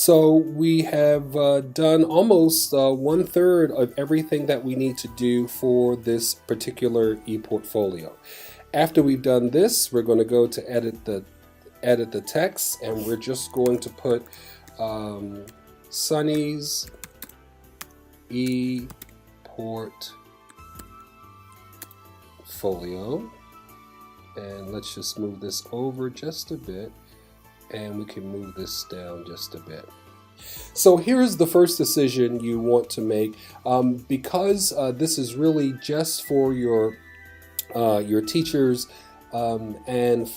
So we have done almost 1/3 of everything that we need to do for this particular ePortfolio. After we've done this, we're going to go to edit the text, and we're just going to put Sunny's ePortfolio, and let's just move this over just a bit, and we can move this down just a bit. So here's the first decision you want to make, because this is really just for your teachers, and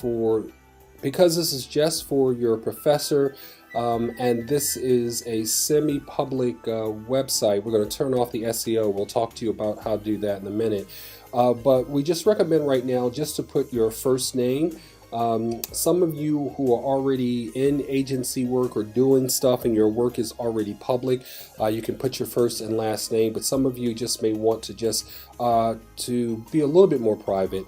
because this is just for your professor, and this is a semi-public website. We're going to turn off the SEO. We'll talk to you about how to do that in a minute. But we just recommend right now just to put your first name. Some of you who are already in agency work or doing stuff and your work is already public, you can put your first and last name, but some of you just may want to just to be a little bit more private,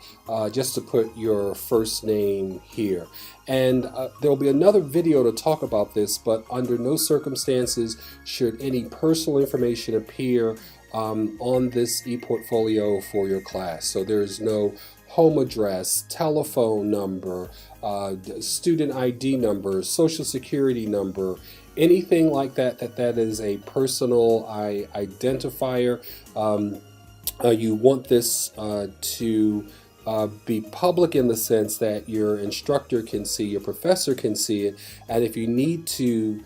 just to put your first name here. And there will be another video to talk about this, but under no circumstances should any personal information appear on this ePortfolio for your class. So there is no home address, telephone number, student ID number, social security number, anything like that that is a personal identifier. You want this to be public in the sense that your instructor can see, your professor can see it, and if you need to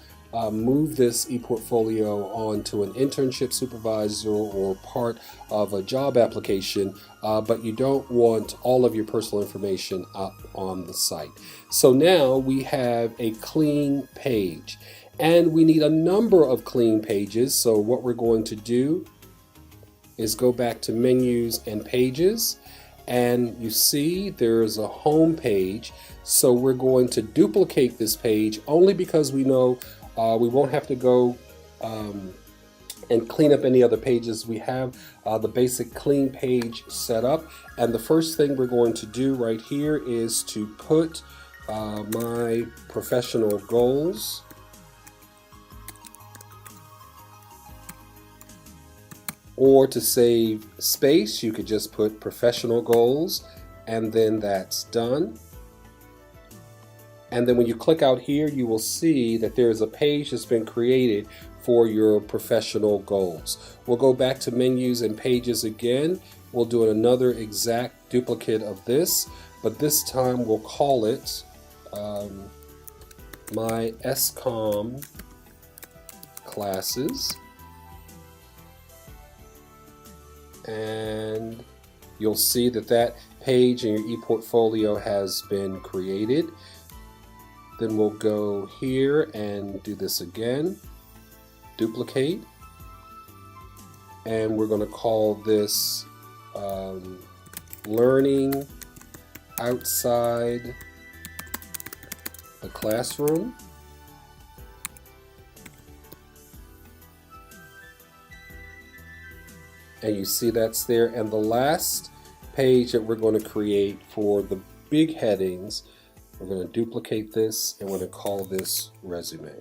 move this ePortfolio onto an internship supervisor or part of a job application, but you don't want all of your personal information up on the site. So now we have a clean page, and we need a number of clean pages. So what we're going to do is go back to menus and pages, and you see there's a home page. So we're going to duplicate this page only because we know we won't have to go and clean up any other pages. We have the basic clean page set up, and the first thing we're going to do right here is to put my professional goals. Or to save space, you could just put professional goals, and then that's done. And then when you click out here, you will see that there is a page that's been created for your professional goals. We'll go back to menus and pages again. We'll do another exact duplicate of this, but this time we'll call it my SCOM classes. And you'll see that page in your ePortfolio has been created. Then we'll go here and do this again, duplicate, and we're going to call this Learning Outside the Classroom. And you see that's there. And the last page that we're going to create for the big headings, we're going to duplicate this, and we're going to call this Resume.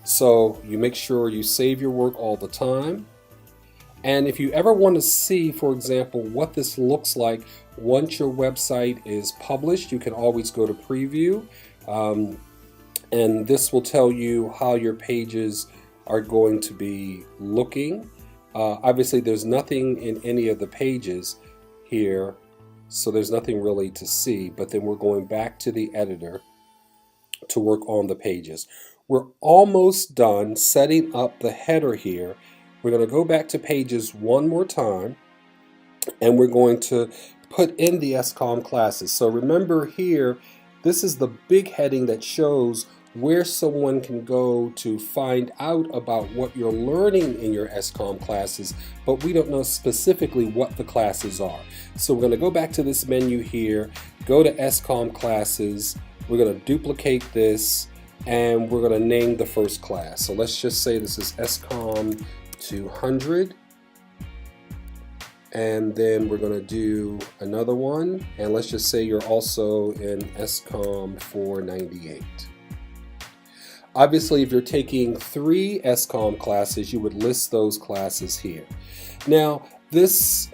So you make sure you save your work all the time. And if you ever want to see, for example, what this looks like once your website is published, you can always go to Preview. And this will tell you how your pages are going to be looking. Obviously, there's nothing in any of the pages here, so there's nothing really to see. But then we're going back to the editor to work on the pages. We're almost done setting up the header here. We're going to go back to pages one more time, and we're going to put in the SCOM classes. So remember here, this is the big heading that shows where someone can go to find out about what you're learning in your SCOM classes, but we don't know specifically what the classes are. So we're going to go back to this menu here, go to SCOM classes, we're going to duplicate this, and we're going to name the first class. So let's just say this is SCOM 200, And then we're going to do another one, and let's just say you're also in SCOM 498. Obviously, if you're taking 3 SCOM classes, you would list those classes here. Now, this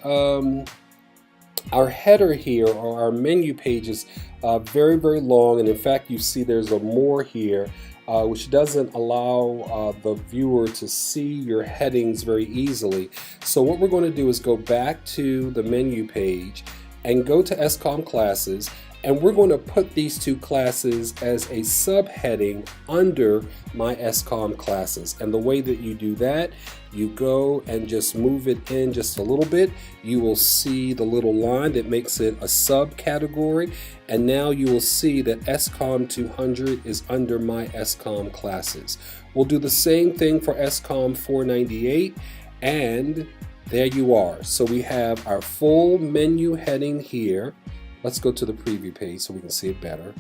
our header here, or our menu page, is very, very long, and in fact, you see there's a more here, which doesn't allow the viewer to see your headings very easily. So what we're going to do is go back to the menu page and go to SCOM classes, and we're going to put these 2 classes as a subheading under my SCOM classes. And the way that you do that, you go and just move it in just a little bit. You will see the little line that makes it a subcategory, and now you will see that SCOM 200 is under my SCOM classes. We'll do the same thing for SCOM 498, and there you are. So we have our full menu heading here. Let's go to the preview page so we can see it better.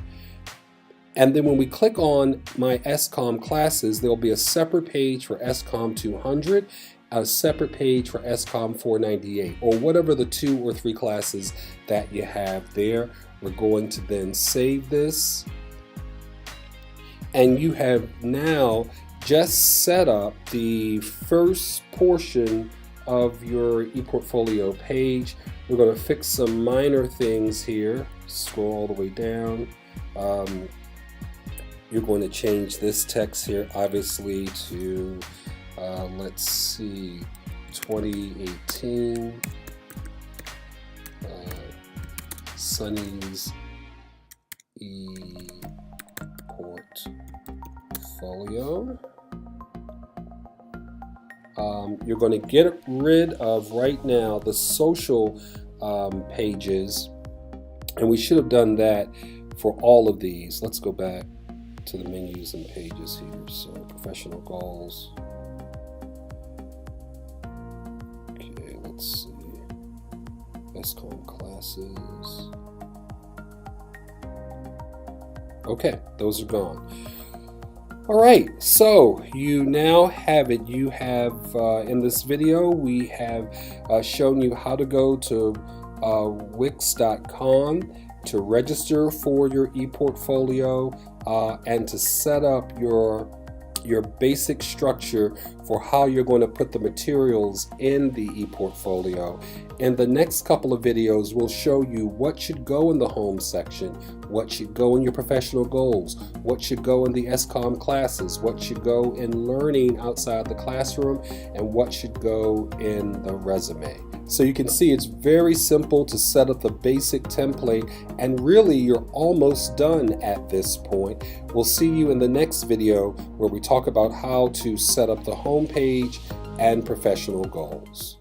And then when we click on my SCOM classes, there'll be a separate page for SCOM 200, a separate page for SCOM 498, or whatever the 2 or 3 classes that you have there. We're going to then save this. And you have now just set up the first portion of your ePortfolio page. We're going to fix some minor things here. Scroll all the way down. You're going to change this text here, obviously, to, let's see, 2018 Sunny's ePortfolio. You're going to get rid of right now the social pages, and we should have done that for all of these. Let's go back to the menus and pages here. So professional goals. Okay, let's see. SCOM classes. Okay, those are gone. All right, so you now have it. You have, in this video, we have shown you how to go to Wix.com to register for your ePortfolio and to set up your basic structure for how you're going to put the materials in the ePortfolio. In the next couple of videos, we'll show you what should go in the home section, what should go in your professional goals, what should go in the SCOM classes, what should go in learning outside the classroom, and what should go in the resume. So you can see it's very simple to set up the basic template, and really you're almost done at this point. We'll see you in the next video where we talk about how to set up the home page and professional goals.